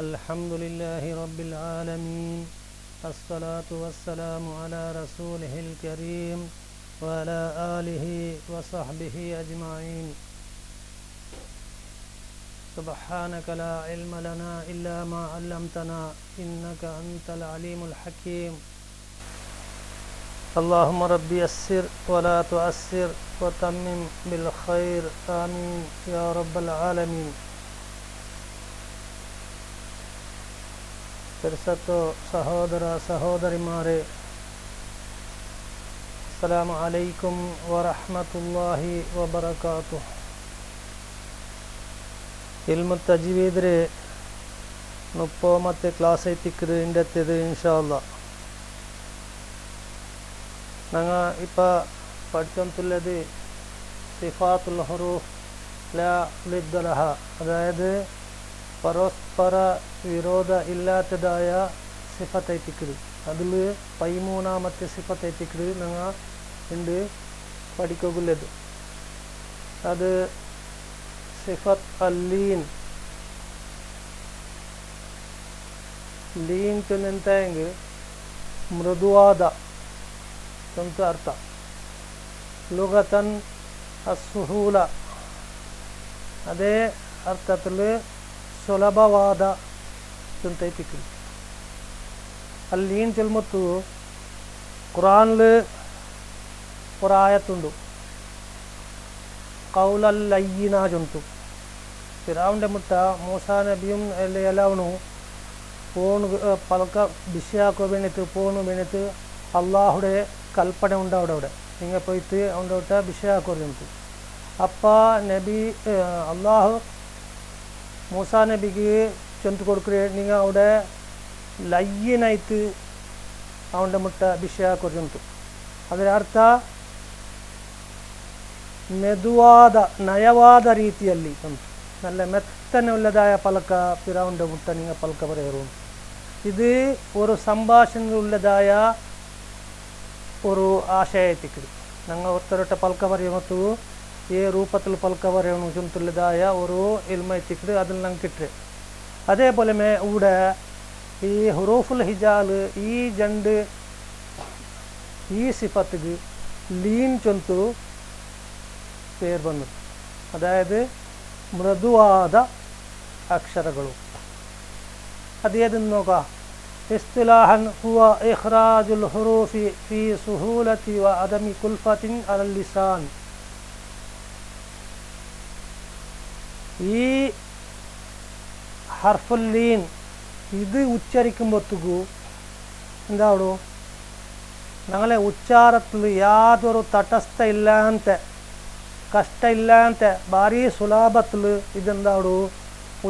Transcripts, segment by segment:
الحمد لله رب العالمين الصلاة والسلام على رسوله الكريم وعلى آله وصحبه أجمعين سبحانك لا علم لنا إلا ما علمتنا إنك أنت العليم الحكيم اللهم رب يسر ولا تعسر وتمم بالخير آمين يا رب العالمين. പരിശുദ്ധ സഹോദര സഹോദരിമാരെ, അസ്സലാമു അലൈക്കും വറഹ്മത്തുള്ളാഹി വബറകാതുഹു. ഇൽമു തജ്വീദിലെ 30ാമത്തെ ക്ലാസ് എത്തിക്കുന്നത് ഇൻ്റെത്തേത് ഇൻഷാ അല്ലാഹ്. ഞങ്ങൾ ഇപ്പോൾ പഠിച്ചുകൊണ്ടുള്ളത് സിഫാത്തുൽ ഹുറൂഫ് ലാ ലിദ്ദ ലഹ, അതായത് പരസ്പര വിരോധ ഇല്ലാത്തതായ സിഫത്തൈത്തിക്കത്. അതിൽ 13ാമത്തെ സിഫത്തൈത്തിക്കത് ഞങ്ങൾ ഉണ്ട് പഠിക്കുള്ളത്. അത് സിഫത്ത് അല്ലീൻ. ಲೀನ್ ಚೊಂದೆಂತಾಯಂಗೆ ಮೃದುವಾದ ಅಂತ ಅರ್ಥ. ಲುಗತನ್ ಅಸ್ಸುಹೂಲ, ಅದೇ ಅರ್ಥದಲ್ಲಿ ಸುಲಭವಾದ ಅಂತೈತಿಕ್ಕು. ಅಲ್ಲಿ ಲೀನ್ ಚೊಲ್ಮತ್ತು ഖുറാനിൽ ഒരായത്തുണ്ട്, കൗലൽ ലയ്യിന ചൊന്തു. ഫിറഔന്റെ മുട്ട മൂസാ നബിയും ಎಲ್ಲವನು ಪೋಣು ಪಲಕ ಬಿಸಿಯಾಕೋ ಬೇಣಿತ್ತು ಪೋಣು ಬೇಣಿತ್ತು ಅಲ್ಲಾಹುಡೆ ಕಲ್ಪನೆ ಉಂಡು അവിടെ നിങ്ങൾ പോയിട്ട് അവൻ്റെ വിട്ട ബിഷയാക്കുറിയുണ്ട്. അപ്പം നബി അള്ളാഹു മൂസാ നബിക്ക് ചൊന്തു കൊടുക്കുക, നിങ്ങൾ അവിടെ ലയ്യനായിട്ട് അവൻ്റെ മുട്ട ബിഷയാക്കുറിയുണ്ട്. ಅದರರ್ಥ ಮೆದುವಾದ ನಯವಾದ ರೀತಿಯಲ್ಲಿ നല്ല മെത്തനുള്ളതായ പലക ഫിറഔന്റെ മുട്ട നിങ്ങൾ പലക പറയുന്നു. ഇത് ഒരു സംഭാഷണമുള്ളതായ ഒരു ആശയത്തിക്ക് ഞങ്ങൾ ഒത്തരൊട്ട പലക പറയുമത്തു ഈ രൂപത്തിൽ പലക പറയണു ചുമത്തുള്ളതായ ഒരു ഇൽമത്തിക്ക് അതിൽ ഞങ്ങൾ കിട്ടുക. അതേപോലെ ഇവിടെ ഈ ഹുറൂഫുൽ ഹിജാൽ ഈ ജണ്ട് ഈ സിഫത്തിക്ക് ലീൻ ചൊന്തു പേര് വന്നു, അതായത് മൃദുവാದ ಅಕ್ಷರಗಳು. ಅದೇದನ್ನು ನೋക്കാം. ಇಸ್ತಿಲಾಹನ್ ಹುವ ಇಖ್ರಾಜುಲ್ ಹುರೂಫಿ ಫಿ ಸುಹೂಲತಿ ವ ಅದಮಿ ಕುಲ್ಫತಿನ್ ಅಲಲ್ ಲಿಸಾನ್. ഈ ഹർഫുൽ ലീൻ ഇത് ഉച്ചരിക്കുമ്പോഴത്തേക്കു എന്താവും, ഞങ്ങളെ ഉച്ചാരത്തിൽ യാതൊരു തടസ്സ ഇല്ലാത്ത ಕಷ್ಟ ಇಲ್ಲ ಅಂತ ಭಾರಿ ಸುಲಭത്തിൽ ಇದೆಂದಾಡು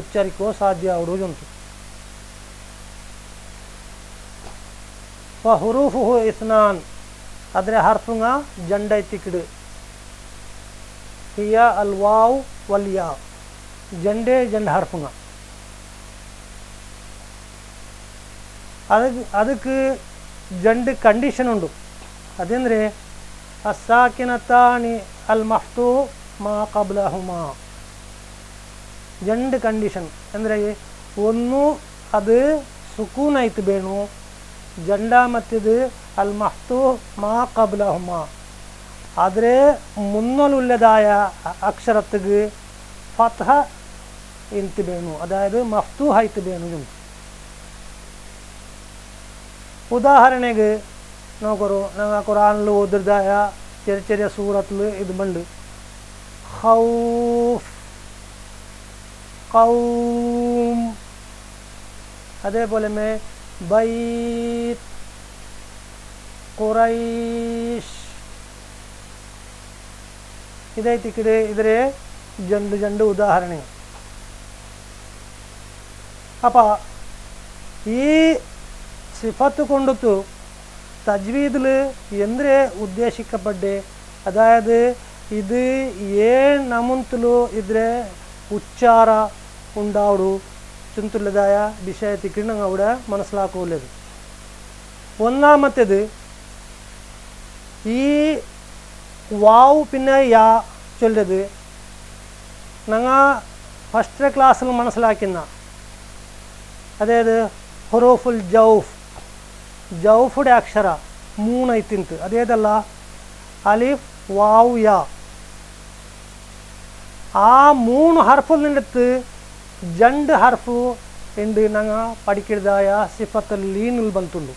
ಉಚ್ಚರಿಕೋ ಸಾಧ್ಯ ಆವುದು ಉಂಟು. ಹುರೂಫುಹು ಇಸ್ನಾನ್, ಆದರೆ ಹರ್ಫುಂಗ ಜಂಡ ಎತ್ತಿಕಿಡು. ಹಿಯ ಅಲ್ ವಾವ್ ವಲ್ ಯಾ, ಜಂಡೆ ಜಂಡ ಹರ್ಫುಂಗ. ಅದಕ್ಕೆ ಜಂಡ ಕಂಡೀಷನ್ ಉಂಟು. ಅದಂದರೆ ಅಸ್ಸಾಕಿನತಾನಿ ಅಲ್ ಮಫ್ತು ಮಾ ಕಬ್ಲಹುಮಾ. ಜಂಡ್ ಕಂಡೀಷನ್ ಅಂದರೆ ಒಂದು ಅದು ಸುಕೂನ್ ಆಯ್ತು ಬೇಣು, ಜಂಡ ಮತ್ತಿದು ಅಲ್ ಮಫ್ತು ಮಾ ಕಬ್ಲಹುಮಾ. ಆದರೆ ಮುನ್ನಲುಳ್ಳದಾಯ ಅಕ್ಷರತ್ತಿಗೆ ಫತ್ಹ ಇಂತು ಬೇಣು, ಅದಾയത് ಮಫ್ತು ಆಯ್ತು ಬೇಣು. ಉದಾಹರಣೆಗೆ ನೋಕರು ನಾವು ഖുറാനിൽ ഓതിയതായ ചെറിയ ചെറിയ സൂറത്തിൽ ഇതുമുണ്ട്. ഖൗഫ്, ഖൗം, അതേപോലെ ബൈത്ത്, ഖുറൈശ്. ഇതായിട്ടിക്കടെ ഇതിരെ ജണ്ട് ജണ്ട് ഉദാഹരണങ്ങൾ. അപ്പം ഈ സിഫത്ത് കൊണ്ടു തജ്വീദിൽ ಎಂದರೆ ಉದ್ದೇಶಿಕಪಡ್ಡೆ, ಅದಾയത് ಇದು ಏನು ನಮಂತಲೂ ಇದ್ರೆ ಉಚ್ಚಾರ ಉಂಡಾವಡು ಚುಂತುಳ್ಳದಾಯ ವಿಷಯತಿಕ್ಕೆ ನಂಗೆ അവിടെ മനസ്സിലാക്കുള്ളത്. ഒന്നാമത്തേത് ഈ വാവ് പിന്നെ യാ ചൊല്ലത് ഞങ്ങൾ ഫസ്റ്റ് ക്ലാസ്സിൽ മനസ്സിലാക്കുന്ന അതായത് ഹുറൂഫുൽ ജൗഫ്, ജൗഫുടെ അക്ഷര 3 ഐത്തിന്ത് അതേതല്ല അലിഫ് വാവ് യാ. ആ 3 ഹർഫിൽ നിന്നെടുത്ത് 2 ഹർഫ് ഉണ്ട് ഞങ്ങൾ പഠിക്കുന്നതായ സിഫത്തുൽ ലീനിൽ ബന്തുള്ളൂ.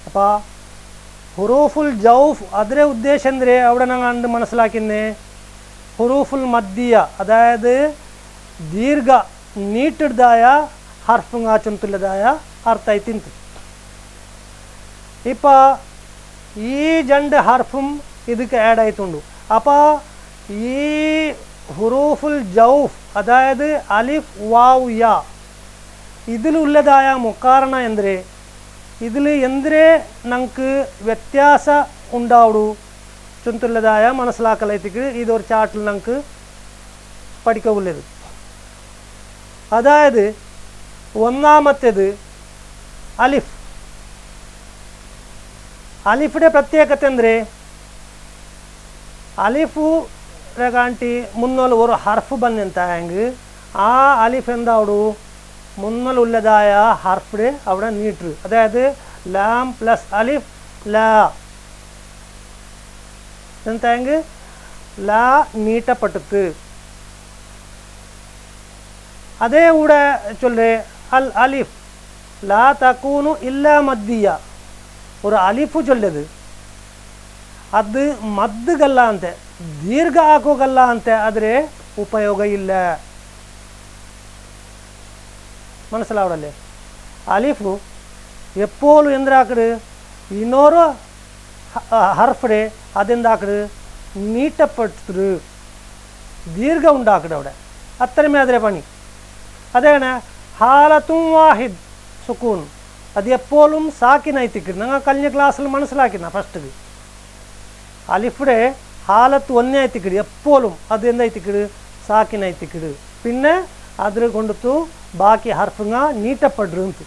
അപ്പോൾ ഹുറൂഫുൽ ജൗഫ് അതിലെ ഉദ്ദേശം എന്തിരെ അവിടെ ഞങ്ങൾ കണ്ട് മനസ്സിലാക്കുന്നേ, ഹുറൂഫുൽ മദ്ദിയ അതായത് ദീർഘ നീട്ടിടതായ ഹർഫുങ്ങ ചൊಂತುള്ളದಾಯ ಅರ್ಥ ಐತಿಂತು. ഇപ്പോൾ ഈ 2 ഹർഫും ಇದಕ್ಕೆ ആഡ് ആയിട്ടുണ്ട്. അപ്പോൾ ഈ ഹുറൂഫുൽ ജൗഫ് അതായത് അലിഫ് വാവ് യാ ഇതിലുള്ളതായ മുക്കാരണ എന്തിരെ, ഇതിൽ എന്തിരെ നമുക്ക് വ്യത്യാസ ഉണ്ടാവുള്ളൂ ചൊಂತುള്ളದಾയ മനസ്സിലാക്കലൈത്തിക്ക് ഇതൊരു ചാർട്ടിൽ നമുക്ക് പഠിക്കാവുള്ളത്. അതായത് ഒന്നാമത്തേത് അലിഫ്. അലിഫിൻ്റെ പ്രത്യേകത എന്തിരെ, അലിഫു കാണ്ടി മുന്നോൽ ഒരു ഹർഫ് ബന്നെങ്കിൽ ആ അലിഫ് എന്താവു മുന്നോലുള്ളതായ ഹർഫിടെ അവിടെ നീട്ടു. അതായത് ലാം പ്ലസ് അലിഫ് ലാ എന്തെങ്കിൽ ലാ നീട്ടപ്പെട്ടത്. അതേ കൂടെ ചൊല്ലേ അൽ അലിഫ് ലാ തക്കൂനു ഇല്ലാ മദ്ദിയ. ഒരു അലിഫു ചൊല്ലത് ಅದು ಮದ್ದುಗಲ್ಲ ಅಂತೆ, ದೀರ್ಘ ಹಾಕೋಗಲ್ಲ ಅಂತೆ, ಆದರೆ ಉಪಯೋಗ ಇಲ್ಲ. മനസ്സിലാവണല്ലേ? അലിഫു എപ്പോഴും എന്താക്കട് ಇನ್ನೊരു ഹർഫിടെ അതെന്താക്കട് നീട്ടപ്പെട്ടത്, ദീർഘ ഉണ്ടാക്കട് അവിടെ. അത്രമേ അതിലെ പണി. അതാണ് ഹാലത്തും വാഹിദ് സുക്കൂൻ, അത് എപ്പോഴും സാക്കിനായിത്തിക്കട്. നിങ്ങൾ കഴിഞ്ഞ ക്ലാസ്സിൽ മനസ്സിലാക്കുന്ന ഫസ്റ്റ് അലിഫിടെ ഹാലത്ത് ഒന്നേ ആയിത്തിക്കട്, എപ്പോഴും അത് എന്തായിത്തിക്കട് സാക്കിനായിത്തിക്കട്. പിന്നെ അതിൽ കൊണ്ടുത്തു ബാക്കി ഹർഫുങ്ങ നീട്ടപ്പെടുന്നു.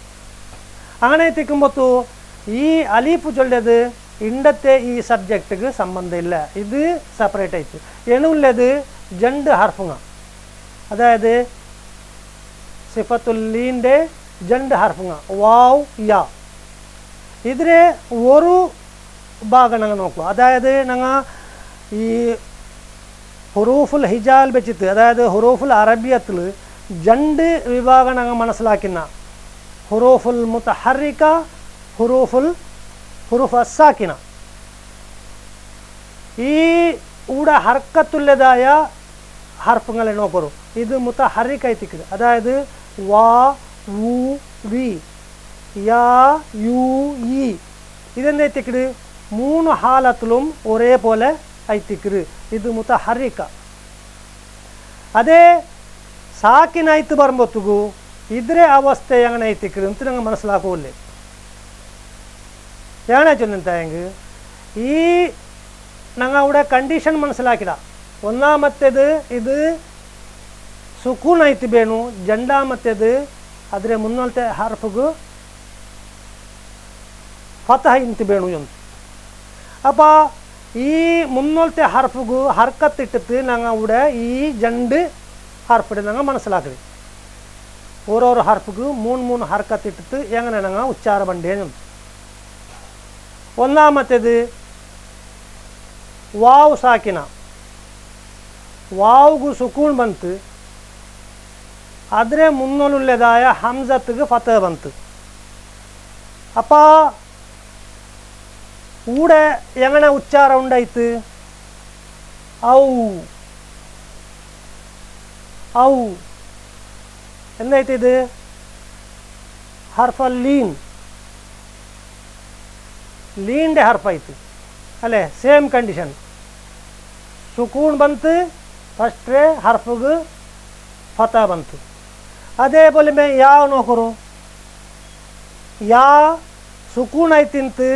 അങ്ങനെ എത്തിക്കുമ്പോഴത്തു ഈ അലീഫ് ചൊല്ലത് ഇണ്ടത്തെ ഈ സബ്ജക്റ്റിക്ക് സംബന്ധം ഇല്ല, ഇത് സെപ്പറേറ്റ് ആയിട്ട്. എണുള്ളത് 2 ഹർഫുങ്ങ, അതായത് സിഫത്തുല്ലീൻ്റെ 2 ഹർഫുങ്ങ വാവ് യാ. ഇതിലെ ഒരു ഭാഗം ഞങ്ങൾ നോക്കുക. അതായത് ഞങ്ങൾ ഈ ഹുറൂഫുൽ ഹിജാൽ വെച്ചിട്ട്, അതായത് ഹുറൂഫുൽ അറബിയത്തിൽ 2 വിഭാഗം ഞങ്ങൾ മനസ്സിലാക്കുന്ന ഹുറൂഫുൽ മുതഹറിക, ഹുറൂഫ് അസ്സാക്കിന. ഈ ഇവിടെ ഹർക്കത്തുള്ളതായ ഹർഫുങ്ങളെ നോക്കൂ. ഇത് മുതഹറിക ആയിത്തിക്കട്, അതായത് വാ വു വി യാ യു ഇ. ഇതെന്തായിത്തിക്കട് 3 ഹാലത്തിലും ഒരേപോലെ ആയിത്തിക്കട്. ഇത് മുതഹറിക. അതേ സാക്കിനായിട്ട് വരുമ്പോഴത്തേക്കു ഇതിരെ അവസ്ഥ എങ്ങനെ ആയിത്തിക്കട് ಅಂತ ഞങ്ങൾ മനസ്സിലാക്കൂല്ലേ? എങ്ങനെ ചൊല്ലുന്നെങ്കിൽ ഈ ഞങ്ങൾ ഇവിടെ കണ്ടീഷൻ മനസ്സിലാക്കിട. ഒന്നാമത്തേത് ഇത് സുക്കൂനായിട്ട് വേണു, രണ്ടാമത്തേത് അതിലെ മുന്നോലത്തെ ഹർഫുക്ക് ഫതഹ ಇಂತು ಬೇಣು ಅಂತ. അപ്പോൾ ഈ മുന്നോലത്തെ ഹർഫുക്ക് ഹർക്കത്തിട്ടിട്ട് ഞങ്ങൾ ഇവിടെ ഈ 2 ഹർഫിടെ ഞങ്ങൾ മനസ്സിലാക്കി. ഓരോരോ ഹർഫുക്ക് 3 ഹർക്കത്തിട്ടിട്ട് എങ്ങനെ ഞങ്ങൾ ഉച്ചാര ബണ്ടേന്ന്. ഒന്നാമത്തേത് വാവ് സാക്കിന, വാവുക്ക് സുക്കൂൺ ಬಂತು, അതിലെ മുന്നോലുള്ളതായ ഹംസത്തുക്ക് ഫതഹ ಬಂತು. അപ്പോൾ ഇവിടെ എങ്ങനെ ഉച്ചാരം ഉണ്ടായിട്ട് ഔ ഔ എന്തായിട്ട് ഇത് ഹർഫൽ ലീൻ, ലീൻ്റെ ഹർഫായിട്ട് അല്ലേ? Same condition. സുക്കൂൺ ಬಂತು, ഫസ്റ്റ് ഹർഫുക്ക് ഫതഹ ಬಂತು. അതേപോലെ യാ നോക്കൂ. യാ സുക്കൂൺ ആയിത്തിಂತು,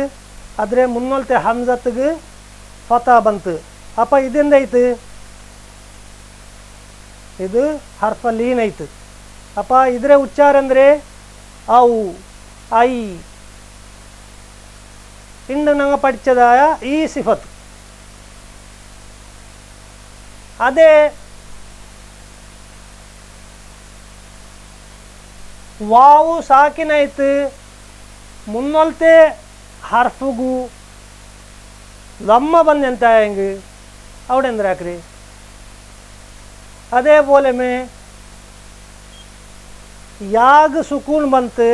ಆದರೆ ಮುನ್ನೋಲ್ತೆ ಹಮ್ಜತ್ಗೆ ಫತಹ ಬಂತು. ಅಪ್ಪ ಇದೆಂದಾಯ್ತು? ಇದು ಹರ್ಫ ಲೀನ್ ಆಯ್ತು. ಅಪ್ಪ ಇದರ ಉಚ್ಚಾರ ಅಂದರೆ ಔ ಐ. ಇನ್ನು ನಂಗೆ പഠിച്ചതായ ഈ സിഫത്ത്. അതെ വാവു സാക്കിനൈത്ത് മുന്നോളത്തെ ഹർഫുഗു ലമ്മ ಬಂದೆಂತಾയെങ്കിൽ അവിടെ എന്തരാക്രി അതേപോലെ യാഗ് സുക്കൂൺ ಬಂತು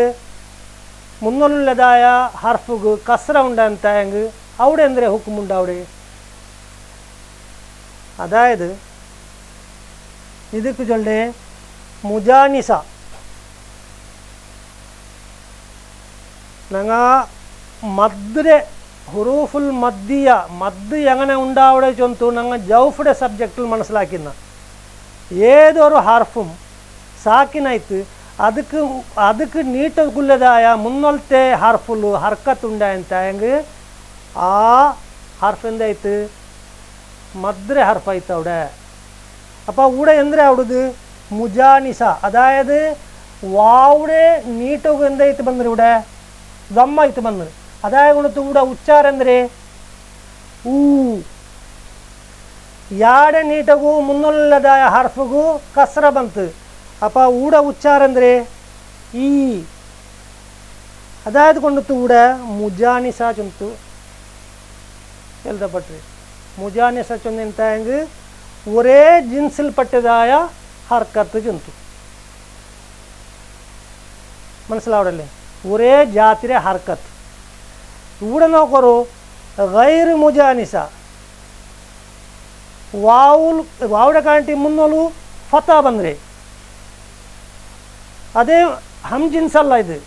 മുന്നോലുള്ളതായ ഹർഫുഗു കസ്ര ഉണ്ടായെങ്കിൽ അവിടെ എന്തര ഹുക്കുമുണ്ട് അവിടെ അതായത് ಇದಕ್ಕೆ ചൊല്ലേ മുജാനിസ ഞങ്ങ മദ്ദെ ഹുറൂഫുൽ മദ്ദിയ മദ് എങ്ങനെ ഉണ്ടാവിടെ ചൊന്തു ഞങ്ങൾ ജൗഫുടെ സബ്ജക്റ്റിൽ മനസ്സിലാക്കുന്ന ഏതൊരു ഹർഫും സാക്കിനായിട്ട് ಅದಕ್ಕೆ ನೀಟಗುಲ್ಲದಾಯ ಮುನ್ನೊಲ್ತೆ ಹರ್ಫುಲು ಹರ್ಕತ್ತುಂಡಾಯಂತಾಯಂಗೆ ಆ ಹರ್ಫ್ ಎಂದೈತು മദ്രെ ഹർഫായിട്ട് അവിടെ അപ്പോൾ ഇവിടെ എന്തിനാ അവിടുത് മുജാനിസ അതായത് വാവുടെ നീട്ടൊക്കെ എന്തായിട്ട് ಬಂದ್ರೆ ഇവിടെ ദമ്മായിട്ട് ಬಂದ್ರೆ അതായത് കൊണ്ടു ഇവിടെ ഉച്ചാരം എന്തിരെ ഊ ಯಾಡೆ ನೀಟಗೂ ಮುನ್ನೊಲ್ಲದಾಯ ಹರ್ಫಗೂ ಕಸ್ರ ಬಂತು അപ്പോൾ ഇവിടെ ഉച്ചാരം എന്തിരെ ഈ അതായത് കൊണ്ടു ഇവിടെ മുജാനിസ ചൊന്തു എഴുതപ്പെട്ടു മുജാനിസ ചൊന്നെಂತಾയെങ്കിൽ ഒരേ ജിൻസിൽപ്പെട്ടതായ ഹർക്കത്ത് ചൊന്തു മനസ്സിലാവടല്ലേ ഒരേ ജാതിരെ ഹർക്കത്ത് ഇവിടെ നോക്കറു ഗൈർ മുജാനിസ വാവുടെ കാണിട്ട് മുന്നോളു ഫത്ത ಬಂದ್ರೆ ಅದೇ ಹಮ್ ಜಿನ್ಸ್ ಅಲ್ಲ ಇದು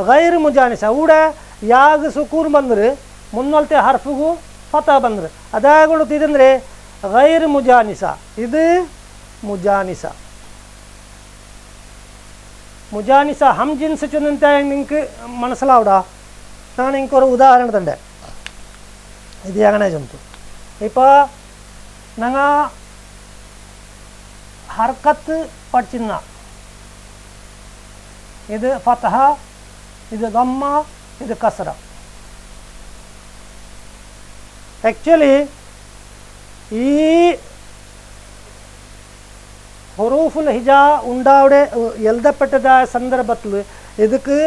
ಗೈರ್ ಮುಜಾನಿಸ ഇവിടെ ಯಾಗ್ ಸುಕೂನ್ ಬಂದ್ರೆ ಮುನ್ನೊಲ್ತೆ ಹರ್ಫುಗು ಫತ ಬಂದ್ರೆ ಅದಾಗೊಳ್ಳುತ್ತೆ ಇದಂದ್ರೆ ಗೈರ್ ಮುಜಾನಿಸ ಇದು ಮುಜಾನಿಸ മുജാനിസ ഹം ജിൻസ് ചൊന്നെന്തായ നിങ്ങൾക്ക് മനസ്സിലാവൂടാ ഞാൻ എനിക്കൊരു ഉദാഹരണം തണ്ടേ ഇത് അങ്ങനെ ചൊന്തു ഇപ്പോൾ ഞങ്ങൾ ഹർക്കത്ത് പഠിച്ചിരുന്ന ഇത് ഫതഹ ഇത് ദമ്മ ഇത് കസ്ര ആക്ച്വലി ഈ ഹുറൂഫുൽ ഹിജാ ഉണ്ടാവിടെ എഴുതപ്പെട്ടതായ സന്ദർഭത്തിൽ ಇದಕ್ಕೆ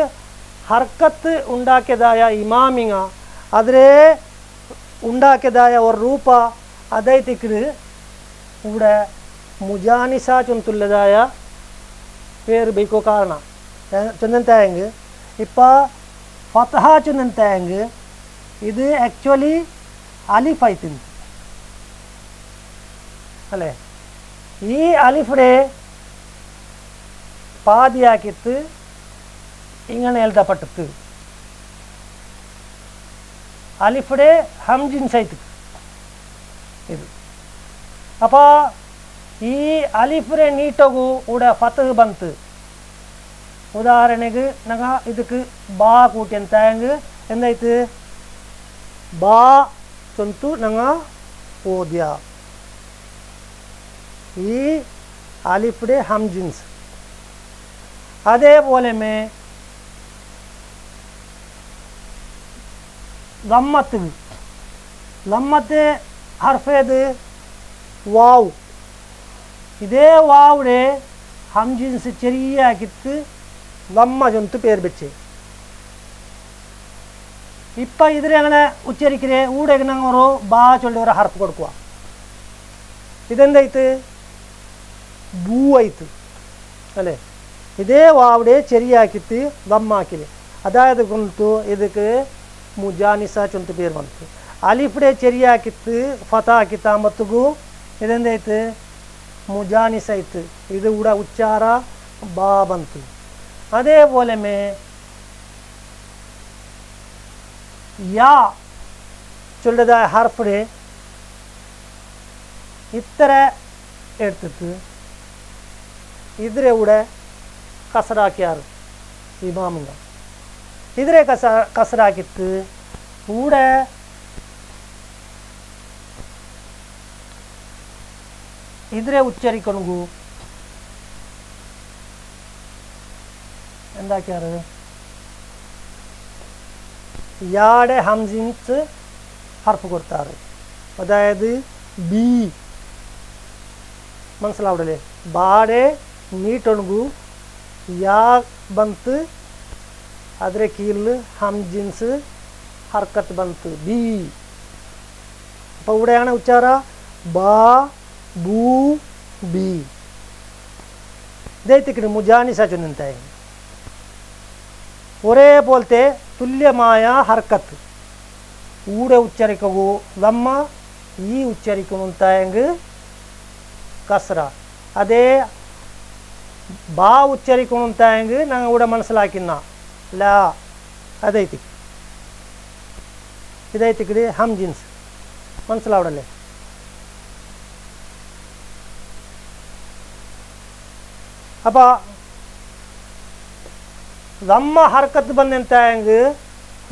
ഹർക്കത്ത് ഉണ്ടാക്കിയതായ ഇമാമിങ്ങ അതിലെ ഉണ്ടാക്കിയതായ ഒരു ರೂಪ ಅದೈತಿಕ್ಕಿದು ഇവിടെ മുജാനിസ ചൊന്തുള്ളതായ പേര് ബൈക്കോ കാരണ ചൊന്നെಂತಾയെങ്കിൽ ഇപ്പോൾ ഫതഹ ചൊന്നെಂತಾയെങ്കിൽ ഇത് ആക്ച്വലി അലിഫ് ആയിട്ടുണ്ട് അല്ലേ ഈ അലിഫിനെ പാതിയാക്കിയിട്ട് ഇങ്ങനെ എഴുതപ്പെട്ടത് അലിഫിടെ ഹം ജിൻസായിട്ട് ഇത് അപ്പോൾ ഈ അലിഫിനെ നീട്ടകു ഇവിടെ ഫതഹ് ಬಂತು ಉದಾಹರಣೆಗೆ ನಗ ಇದಕ್ಕೆ ಬಾ ಕೂಟಿ ಅಂತ ಹೆಂಗೆ ಎಂದಾಯ್ತು ಬಾ ಚೊಂತು ನಂಗ ಓದ್ಯ ಈ ಅಲಿಫ್ಡೆ ಹಮ್ ಜಿನ್ಸ್ അതേപോലെ ലമ്മത്ത് ഹർഫേത് വാവ് ഇതേ വാവിടെ ഹം ജിൻസ് ചെറിയാക്കിയിട്ട് ലമ്മ ചൊന്ത് പേര് വെച്ച് ഇപ്പം ഇതിലെങ്ങനെ ഉച്ചരിക്കേ ഊടെ ഞങ്ങൾ ബാ ചൊല്ലി ഒരു ഹർഫ് കൊടുക്കുക ഇതെന്തായിട്ട് ബൂ ആയിട്ട് അല്ലേ ഇതേ വാവിടെ ചെറിയാക്കിയിട്ട് ലമ്മാക്കില് അതായത് കൊണ്ട് ಇದಕ್ಕೆ മുജാനിസ ചൊന്ത് പേര് ಬಂತು ಅಲಿಫ್ಡೆ ചെറിയാക്കിയിട്ട് ഫതാക്കിയിട്ട് ആകുമ്പോഴത്തേಗೂ ഇതെന്തായിട്ട് മുജാനിസ ആയിട്ട് ഇത് ഇവിടെ ഉച്ചാര ബാ ಬಂತು അതേപോലെ യാ ചൊല്ലതായ ഹർഫിടെ ഇത്ര എടുത്തിട്ട് ഇതിരെ കൂടെ കസറാക്കിയാറ് ഇമാമിങ്ങ ഇതിരെ കസറാക്കിയിട്ട് കൂടെ ഇതിരെ ഉച്ചരിക്കണു എന്താക്കിയാറ് യാടെ ഹംസിൻസ് ഹർഫ് കൊടുത്താറ് അതായത് ബി മനസ്സിലാവൂടല്ലേ ബാടെ നീട്ടൊണുകു ಯಾ ಬಂತು, ಅದರ ಕೀಳು ಹಮ್ ಜಿನ್ಸ್ ಹರ್ಕತ್ ಬಂತು ಬಿ. അപ്പോൾ ഇവിടെയാണ് ഉച്ചാര ബാ ബൂ ബി. ഇതേത്തിക്കിട് മുജാനിസ ചൊന്നുണ്ടായി. ഒരേപോലത്തെ തുല്യമായ ഹർക്കത്ത് ഊടെ ഉച്ചരിക്കവൂ ലമ്മ ഈ ഉച്ചരിക്കുന്നുണ്ടായെങ്കിൽ കസ്ര. അതേ ബാ ഉച്ചരിക്കുന്നുണ്ടായെങ്കിൽ ഞങ്ങൾ ഇവിടെ മനസ്സിലാക്കുന്ന ലാ. അതേത്തിക്ക് ഇതേത്തിക്കിട് ഹം ജിൻസ് മനസ്സിലാവടല്ലേ. അപ്പോൾ ಲಮ್ಮ ಹರ್ಕತ್ ಬಂದೆಂತಾಯಂಗೆ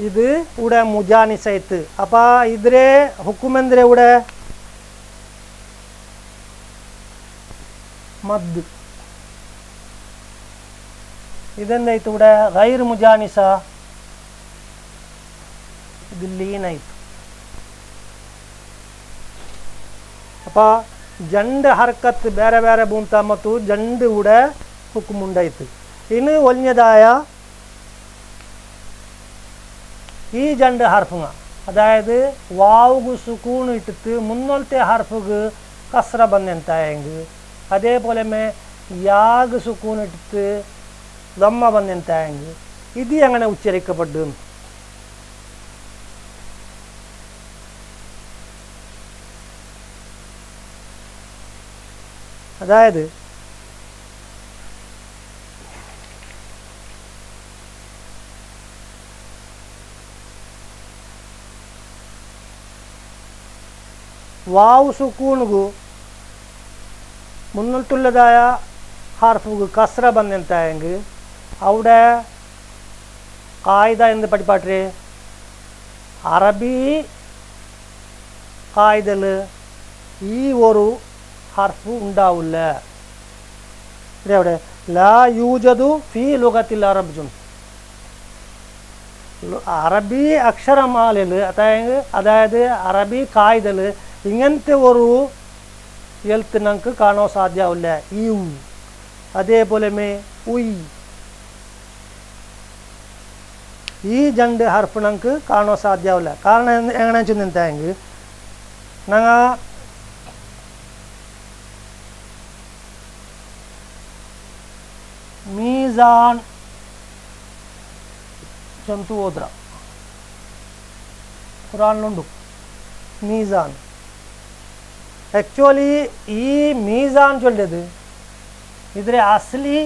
ಇದು ಉಡ ಮುಜಾನಿಸ ಇತ್ತು. ಅಪ್ಪ ಇದ್ರೆ ಹುಕುಮೆಂದ್ರೆ ಉಡ ಮದ್ದು ಇದೆಂದಾಯ್ತು ಉಡ ಗೈರ್ ಮುಜಾನಿಸ ಇದು ಲೀನ್ ಆಯಿತು. ಅಪ್ಪ ಜಂಡ್ ಹರ್ಕತ್ ಬೇರೆ ಬೇರೆ ಬೂಂತ ಮತ್ತು ಜಂಡ್ ಉಡ ಹುಕುಮುಂಡಾಯ್ತು. ಇನ್ನು ಒಲ್ഞ്ഞതായ ഈ രണ്ട് ഹർഫുങ്ങ, അതായത് വാവുകു സുക്കൂൺ ഇട്ടിട്ട് മുന്നോലത്തെ ഹർഫുക്ക് കസ്ര ബന്നെന്തായെങ്കിൽ അതേപോലെ യാഗ് സുക്കൂൺ ഇട്ടിട്ട് ദമ്മ ബന്നെന്തായെങ്കിൽ ഇത് അങ്ങനെ ഉച്ചരിക്കപ്പെട്ടു. അതായത് വാവ് സുക്കൂൺഗു മുന്നിട്ടുള്ളതായ ഹർഫുക്ക് കസ്ര ബന്നെന്തായെങ്കിൽ അവിടെ കായിദ എന്ന് പഠിപ്പാട്ടെ. അറബി കായിദയിൽ ഈ ഒരു ഹർഫ് ഉണ്ടാവില്ല. ഇവിടെ ലാ യൂജദു ഫീ ലുഗത്തിൽ അറബ്. അറബി അക്ഷരമാലയിൽ അതായത് അറബി കായിദയിൽ ഇങ്ങനത്തെ ഒരു എഴുത്ത് നമുക്ക് കാണാൻ സാധ്യമില്ല. യു അതേപോലെ ഉയ് ഈ രണ്ട് ഹർഫ് നമുക്ക് കാണാൻ സാധ്യമില്ല. കാരണം എങ്ങനെയാണെന്ന് വെച്ചിട്ടുണ്ടെങ്കിൽ ഞങ്ങൾ മീസാൻ ചൊന്തു ഓദ്ര ഖുറാനിലുണ്ട് മീസാൻ. ಆ್ಯಕ್ಚುಲಿ ಈ ಮೀಜಾನ್ ಚೊಲ್ಲೆದು ಇದ್ರೆ ಅಸಲಿ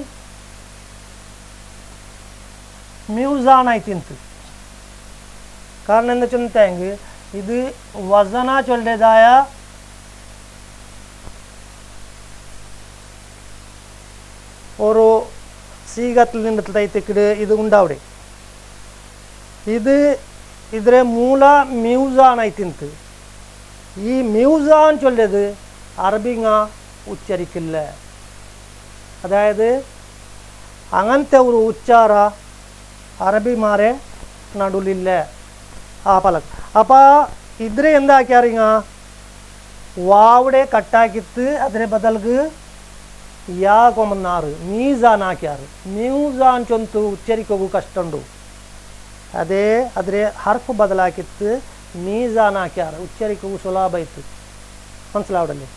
ಮ್ಯೂಜಾನ್ ಆಯ್ತಿಂತು. ಕಾರಣ എന്താ വെച്ചിട്ടുണ്ടെങ്കിൽ ഇത് വസന ചൊല്ലേതായ ഒരു സീഗത്തിൽ നിന്നിട്ട് ഇത് ഉണ്ടാവിടെ. ഇത് ഇതിലെ മൂല മ്യൂസാൻ ആയിത്തിന്ത്. ഈ മ്യൂസാൻ ചൊല്ലത് അറബിങ്ങ ഉച്ചരിക്കില്ല. അതായത് അങ്ങനത്തെ ഒരു ഉച്ചാര അറബിമാരെ നടുലില്ല ആ പലക്ക്. അപ്പോൾ ഇതിൽ എന്താക്കിയാറിങ്ങ വാവിടെ കട്ടാക്കിത്ത് അതിനെ ബദൽക്ക് ಯಾ ಕೊಮನ್ನಾರು ಮೀಜಾನ್ ಹಾಕ್ಯಾರು. ಮ್ಯೂಜಾನ್ ಚೊಂತು ಉಚ್ಚರಿಕೋಗು ಕಷ್ಟುಂಡು. ಅದೇ ಆದರೆ ಹರ್ಫ್ ಬದಲಾಕಿತ್ತು ಮೀಜಾನ್ ಹಾಕ್ಯಾರು, ಉಚ್ಚರಿಕೋಗು ಸುಲಭ ಇತ್ತು. ಮನಸ್ಸಿಲಾವಡಲ್ಲಿ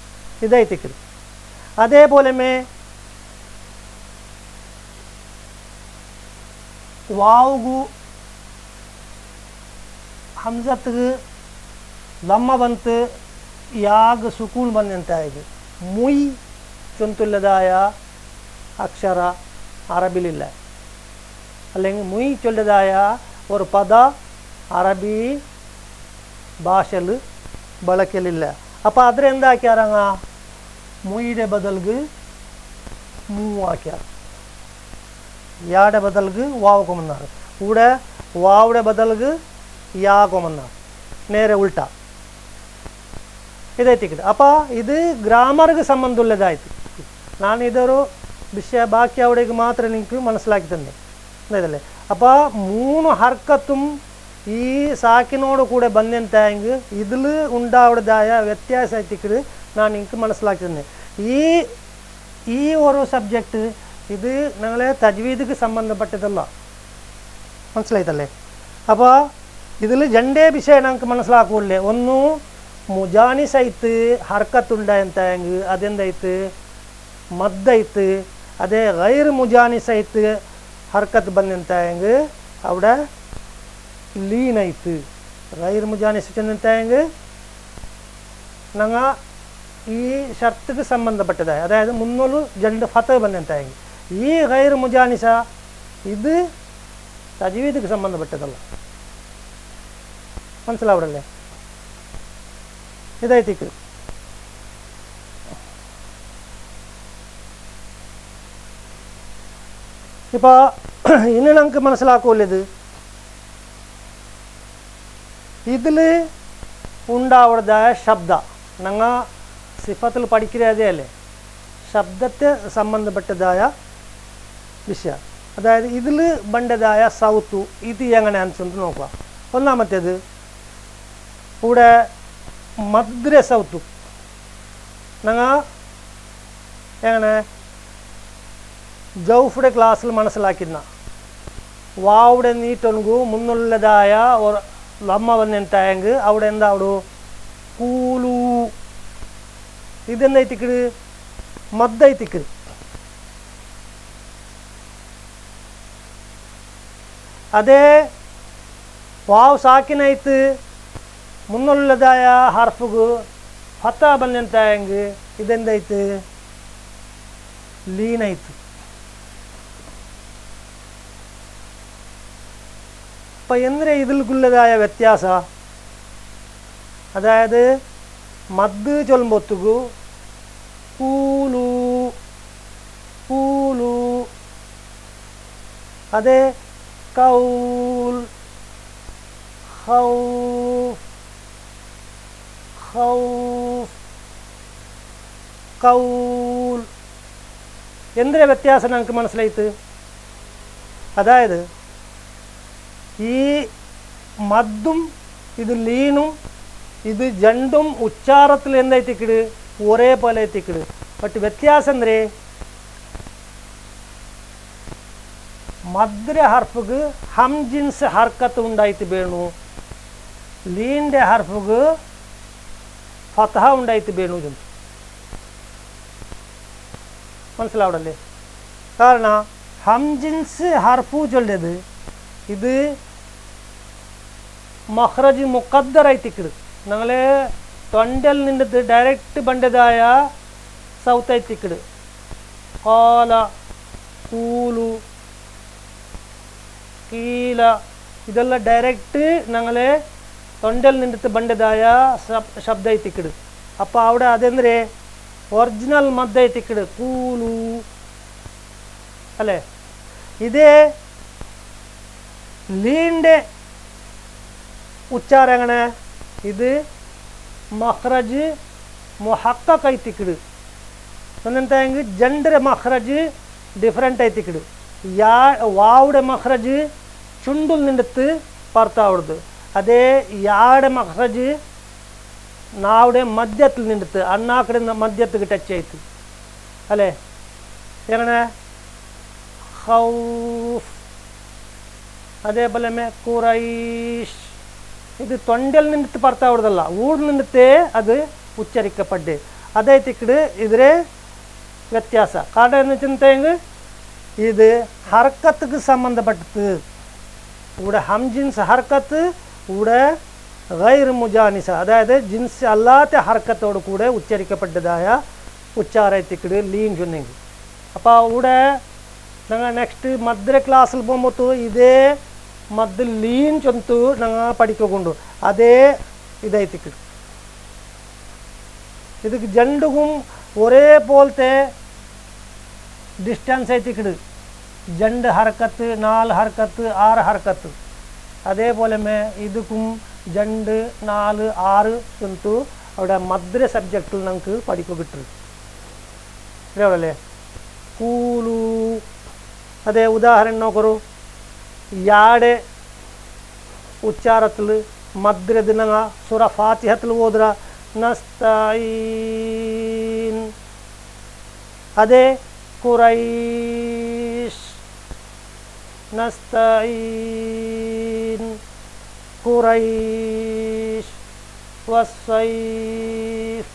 ಇದೈತಿಕ್ರಿ. അതേപോലെ ವಾವುಗು ಹಮ್ಜತ್ಗೆ ಲಮ್ಮ ಬಂತು, ಯಾಗ್ ಸುಕೂನ್ ಬಂದಂತ ಇದೆ. ಮುಯ್ ചൊല്ലുള്ളതായ അക്ഷര അറബിലില്ല, അല്ലെങ്കിൽ മുയ് ചൊല്ലുന്നതായ ഒരു പദ അറബി ഭാഷയിൽ ಬಳಕೆಯಲ್ಲಿಲ್ಲ. അപ്പോൾ അതിലെന്താക്കിയാറങ്ങ മുയുടെ ബദൽക്ക് മൂ ആക്കിയാർ, യാടെ ബദൽക്ക് വാവ് കൊമന്നാറ്. ഇവിടെ വാവുടെ ബദൽക്ക് യാ കൊമന്നാറ്, നേരെ ഉൾട്ട ಇದೈತಿಕ್ಕಿದೆ. ಅಪ್ಪ ಇದು ಗ್ರಾಮರ್ಗೆ ಸಂಬಂಧವುಳ್ಳದಾಯಿತು. ನಾನು ಇದರ ವಿಷಯ ಬಾಕಿ ಅವಳಿಗೆ ಮಾತ್ರ ನಿಂಗೆ മനസ്സിലാക്കി തന്നെ ഇതല്ലേ. അപ്പോൾ 3 ഹർക്കത്തും ഈ സാക്കിനോട് കൂടെ ബന്ധെന്തായെങ്കിൽ ഇതിൽ ഉണ്ടാവുന്നതായ വ്യത്യാസത്തിക്ക് ഞാൻ നിങ്ങൾക്ക് മനസ്സിലാക്കി തന്നെ. ഈ ഒരു സബ്ജക്റ്റ് ഇത് ഞങ്ങളെ തജ്വീദിക്ക് സംബന്ധപ്പെട്ടതല്ല, മനസ്സിലായിട്ടല്ലേ? അപ്പോൾ ഇതിൽ രണ്ടേ വിഷയം ഞങ്ങൾക്ക് മനസ്സിലാക്കൂല്ലേ. ഒന്ന് മുജാനിസൈത്ത് ഹർക്കത്തുണ്ടായെങ്കിൽ അതെന്തായിട്ട് മദ്ദൈത്ത്. ಅದೇ ಗೈರ್ ಮುಜಾನಿಸ್ ಐತೆ ಹರ್ಕತ್ ಬಂದಂತಾಯಂಗೆ അവിടെ ಲೀನ್ ಐತೆ. ಗೈರ್ ಮುಜಾನಿಸ್ ചെന്നಂತಾಯಂಗೆ ഞങ്ങൾ ഈ ഷർത്തുക്ക് സംബന്ധപ്പെട്ടതായ അതായത് മുന്നോളു രണ്ട് ഫത്ത് ಬಂದಂತಾയಂಗೆ ഈ ഗൈർ മുജാനിസ ഇത് തജ്വീദിക്ക് സംബന്ധപ്പെട്ടതല്ല, മനസ്സിലാവടല്ലേ? ഇതായിത്തേക്ക് ഇപ്പോൾ ഇനി നമുക്ക് മനസ്സിലാക്കുമല്ലത് ഇതിൽ ഉണ്ടാവുന്നതായ ശബ്ദ ഞങ്ങൾ സിഫത്തിൽ പഠിക്കുന്നതേ അല്ലേ, ശബ്ദത്തെ സംബന്ധപ്പെട്ടതായ വിഷയം. അതായത് ഇതിൽ ബണ്ടതായ സൗത്തു ഇത് എങ്ങനെയാണെന്ന് നോക്കുക. ഒന്നാമത്തേത് ഇവിടെ മദ്ര സൗത്തു ഞങ്ങൾ എങ്ങനെ ജൗഫുടെ ക്ലാസ്സിൽ മനസ്സിലാക്കുന്ന വാവുടെ നീട്ടൊണുകു മുന്നുള്ളതായ ലമ്മ വന്നെന്തായെങ്കിൽ അവിടെ എന്താ അവിടെ കൂലു ഇതെന്തൈത്തിക്കട് മദ്ദൈത്തിക്കട്. അതേ വാവ് സാക്കിനൈത്ത് മുന്നുള്ളതായ ഹർഫുഗു ഫത്ത ಬಂದಂತಾയെങ്കിൽ ഇതെന്തായിട്ട് ലീനായിട്ട്. അപ്പം എന്തിനാ ഇതിൽക്കുള്ളതായ വ്യത്യാസ? അതായത് മദ് ചൊല്ലുമ്പോത്തുകു കൂലു കൂലു, അതേ കൗൽ ഖൗഫ് ഖൗഫ് കൗൽ. എന്തിനാ വ്യത്യാസം നമുക്ക് മനസ്സിലായിട്ട്? അതായത് ഈ മദ്ദും ഇത് ലീനും ഇത് രണ്ടും ഉച്ചാരത്തിൽ എന്തായിത്തിക്കട് ഒരേപോലെ എത്തിക്കട്. ബട്ട് വ്യത്യാസം എന്തേ മദ്ര ഹർഫുക്ക് ഹംജിൻസ് ഹർക്കത്ത് ഉണ്ടായിട്ട് വേണു, ലീൻ്റെ ഹർഫുക്ക് ഫതഹ ഉണ്ടായിട്ട് വേണു. മനസ്സിലാവടല്ലേ? കാരണം ഹംജിൻസ് ഹർഫു ചൊല്ലത് ഇത് മഖ്റജ് മുഖദ്ദറായിത്തിക്കട്. ഞങ്ങളെ തൊണ്ടൽ നിന്നിട്ട് ഡയറക്റ്റ് ബണ്ടതായ സൗത്തായിത്തിക്കട്. ഖാല കൂലു കീല ഇതെല്ലാം ഡയറക്റ്റ് ഞങ്ങളെ തൊണ്ടൽ നിന്നിട്ട് ബണ്ടതായ ശബ്ദായിത്തിക്കട്. അപ്പോൾ അവിടെ അതെന്തേ ഒറിജിനൽ മദ്ദായിത്തിക്കട് കൂലു അല്ലേ? ഇതേ ലീൻ്റെ ഉച്ചാരം എങ്ങനെ? ഇത് മഖ്റജ് മുഹഖഖായിത്തിക്കട്. എന്നെന്തായെങ്കിൽ ജണ്ടര മഖ്റജ് ഡിഫറെൻ്റ് ആയിത്തിക്കട്. വാവുടെ മഖ്റജ് ചുണ്ടിൽ നിന്നെടുത്ത് പുറത്താവുന്നത്. അതേ യാടെ മഖ്റജ് നാവുടെ മധ്യത്തിൽ നിന്നെടുത്ത് അണ്ണാക്കടെ മധ്യത്തിൽ ടച്ച് ആയിട്ട് അല്ലേ? എങ്ങനെ ഖൗഫ്. അതേപോലെ ഖുറൈഷ് ഇത് തൊണ്ടൽ നിന്നിട്ട് പുറത്താവുന്നതല്ല, ഊട് നിന്നിട്ടേ അത് ഉച്ചരിക്കപ്പെട്ട്. അതേത്തിക്കട് ഇതിലെ വ്യത്യാസ. കാരണം എന്ന് വെച്ചിട്ടുണ്ടെങ്കിൽ ഇത് ഹർക്കത്തുക്ക് സംബന്ധപ്പെട്ടത്. ഇവിടെ ഹംജിൻസ് ഹർക്കത്ത്, ഇവിടെ ഗൈർ മുജാനിസ അതായത് ജിൻസ് അല്ലാത്ത ഹർക്കത്തോട് കൂടെ ഉച്ചരിക്കപ്പെട്ടതായ ഉച്ചാരത്തിക്കട് ലീൻ ചൊന്നെങ്കിൽ. അപ്പോൾ ഇവിടെ ഞങ്ങൾ നെക്സ്റ്റ് മദ്ര ക്ലാസ്സിൽ പോകുമ്പോൾ ഇതേ മദ് ലീൻ ചൊന്തു ഞങ്ങൾ പഠിക്കൊണ്ടു. അതേ ഇതായിത്തിക്കട്. ഇത് രണ്ടും ഒരേപോലത്തെ ഡിസ്റ്റൻസ് ആയിത്തിക്കട്. രണ്ട് ഹർക്കത്ത്, 4 ഹർക്കത്ത്, 6 ഹർക്കത്ത്. അതേപോലെ ഇതുക്കും 2, 4, 6 ചൊന്തു അവിടെ മദ്ര സബ്ജക്റ്റിൽ നമുക്ക് പഠിക്കുക കിട്ടും. ശരിയാവല്ലേ? കൂലു. അതേ ഉദാഹരണം നോക്കൂ. യാടെ ഉച്ചാരത്തിൽ മദ്രത് ഞങ്ങൾ സൂറ ഫാത്തിഹത്തിൽ ഓതുക നസ്തഈൻ. അതേ ഖുറൈഷ് നസ്തഈൻ ഖുറൈശ് വസ്സൈഫ്.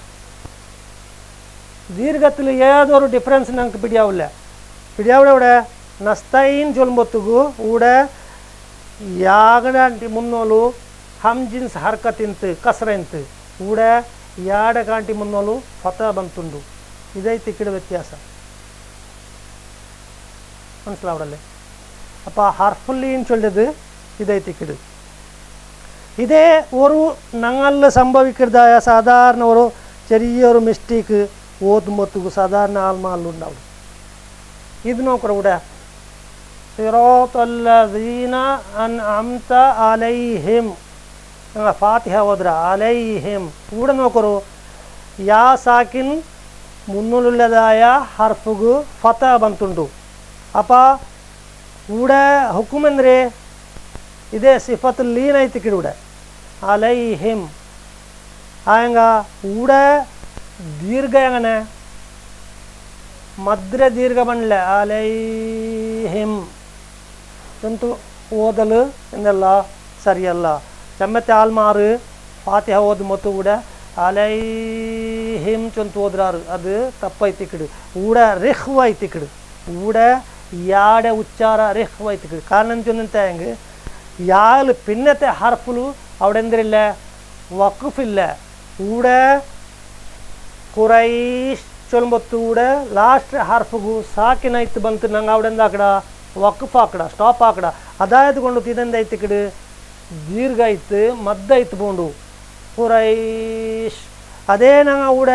ദീർഘത്തിൽ ഏതൊരു ഡിഫറൻസ് ഞങ്ങൾക്ക് പിടിയാവില്ല. ഇവിടെ നസ്തഈൻ ചൊല്ലുമ്പോഴത്തേക്ക് ഇവിടെ ಯಾಗಡಾಂಟಿ ಮುನ್ನೋಲು ಹಮ್ಜಿನ್ಸ್ ಹರ್ಕತಿಂತು ಕಸ್ರಂತು ಕೂಡ ಯಾಡ ಕಾಂಟಿ ಮುನ್ನೋಲು ಫತ ಬಂತುಂಡು. ಇದೈತಿ ಈ ಕಡೆ ವ್ಯತ್ಯಾಸ മനസ്സിലാവടല്ലേ. അപ്പോൾ ഹർഫുല്ലീൻ ചൊല്ലത് ഇതൈത്തി കിട്. ഇതേ ഒരു ഞങ്ങളിൽ സംഭവിക്കുന്നതായ സാധാരണ ഒരു ചെറിയൊരു മിസ്റ്റേക്ക് ഓതുമ്പോഴത്തേക്ക് സാധാരണ ആൾമാരിലുണ്ടാവും. ഇത് നോക്കണം. ഇവിടെ സിറാത്തല്ലദീന അൻഅംത അലൈഹിം ഫാത്തിഹ ഓദ്ര അലൈഹിം. ഇവിടെ നോക്കൂ, യാ സാക്കിൻ മുന്നിലുള്ളതായ ഹർഫുഗ് ഫത ಬಂತುಂಡು. അപ്പോൾ ഇവിടെ ಹುಕುಮ್ ಅಂದರೆ ಇದೇ ಸಿಫತ್ ಲೀನ್ ಐತಿ ಕಿಡುಡೆ ಅಲೈಹಿಂ ಆಯಂಗ ಊಡೆ ದೀರ್ಘ ಎಂಗನೆ ಮಧ್ಯ ದೀರ್ಘ ಬಣ್ಣ ಅಲೈಹಿಂ ಅಂತೂ ಓದಲು ಎಂದೆಲ್ಲ ಸರಿಯಲ್ಲ. ಚಮ್ಮತ್ತೆ ಆಲ್ಮಾರು ಫಾತಿಹ ಓದು ಮತ್ತು ಕೂಡ ಅಲೈಹಿಂ ಚೊಂತು ಓದ್ರಾರು ಅದು ತಪ್ಪೈತಿ ಕಿಡು. ಊಡ ರಿಹ್ವ ಐತಿ ಕಿಡು. ಊಡ ಯಾಡೆ ಉಚ್ಚಾರ ರಿಹ್ವ ಐತಿ ಕಿಡು. ಕಾರಣ ಚೊಂದಂತ ಹೆಂಗೆ ಯಾಲು ಪಿನ್ನತೆ ಹರ್ಫುಲು ಅವಡೆಂದ್ರಿಲ್ಲ ವಕ್ಫಿಲ್ಲ. ಊಡ ಖುರೈಶ್ ಚೊಲ್ಬತ್ತು ಊಡ ಲಾಸ್ಟ್ ಹರ್ಫುಗು ಸಾಕಿನೈತು ಬಂತು ನಂಗೆ ಅವಡೆಂದ ಆಕಡ ವಕ್ಫ್ ಆಕಡ ಸ್ಟಾಪ್ ಆಕಡ ಅದಾಯದುಕೊಂಡು ತಿದಂದ ಐತಿ ಕಿಡು ದೀರ್ಘ ಐತು ಮದ್ದ ಐತು ಬೋಂಡು ಖುರೈಶ್. ಅದೇ ನಂಗೆ ಊಡ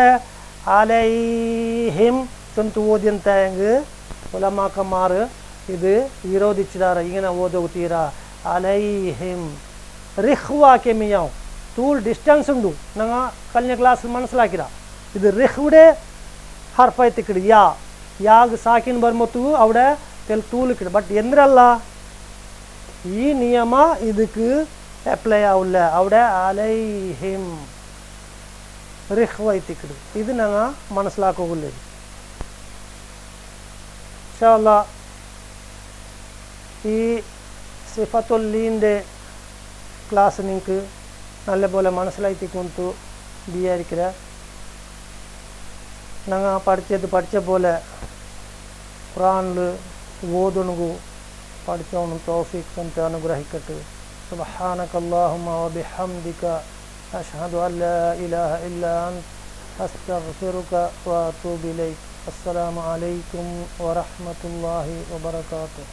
ಅಲೈಹಿಂ ಚೊಂತು ಓದಿ ಅಂತ ಹೆಂಗೆ ಉಲಮಾಕಮಾರು ಇದು ವಿರೋಧಿಸಿದಾರ. ಈಗಿನ ಓದೋಗ್ತೀರಾ ಅಲೈಹಿಂ ರಿಹ್ವಾ ಕೆಮಿಯಾವ್ ತೂಲ್ ಡಿಸ್ಟೆನ್ಸ್ ಉಂಡು. ನಂಗೆ ಕಲ್ನ ಕ್ಲಾಸ್ ಮನಸ್ಲಾಕಿರ ಇದು ರಿಹ್ವುಡೆ ಹರ್ಫ್ ಐತಿ ಕಿಡು. ಯಾಗ ಸಾಕಿನ ಬರ್ಮತ್ತು ಅವಡೆ ತೆಲ್ ತೂಲ್ ಕಿಡು. ಬಟ್ ಎಂದ್ರಲ್ಲ ಈ ನಿಯಮ ಇದಕ್ಕೆ ಅಪ್ಲೈ ಆವಿಲ್ಲ. ಅವಡೆ ಅಲೈಹಿಂ ರಿಹ್ವ ಐತಿ ಕಿಡು. ಇದು ನಂಗೆ മനസ്സിലാക്കുകയില്ല. ഇൻഷാ അല്ലാഹ് ഈ സിഫത്തുൽ ലീൻ്റെ ക്ലാസ് നിങ്ങൾക്ക് നല്ലപോലെ മനസ്സിലായിക്കൊണ്ടു വിചാരിക്കുക. ഞങ്ങൾ പഠിച്ച പോലെ ഖുർആനിൽ ഓതുണു പഠിച്ചോണം തൗഫീഖ് തന്നിട്ട് അനുഗ്രഹിക്കട്ടെ. സുബ്ഹാനകല്ലാഹുമ്മ വബിഹംദിക അഷ്ഹദു അൻ ലാ ഇലാഹ ഇല്ലാ അൻത അസ്തഗ്ഫിറുക വഅതൂബു ഇലൈക്. അസ്സലാമു അലൈക്കും വറഹ്മത്തുള്ളാഹി വബറകാതുഹു.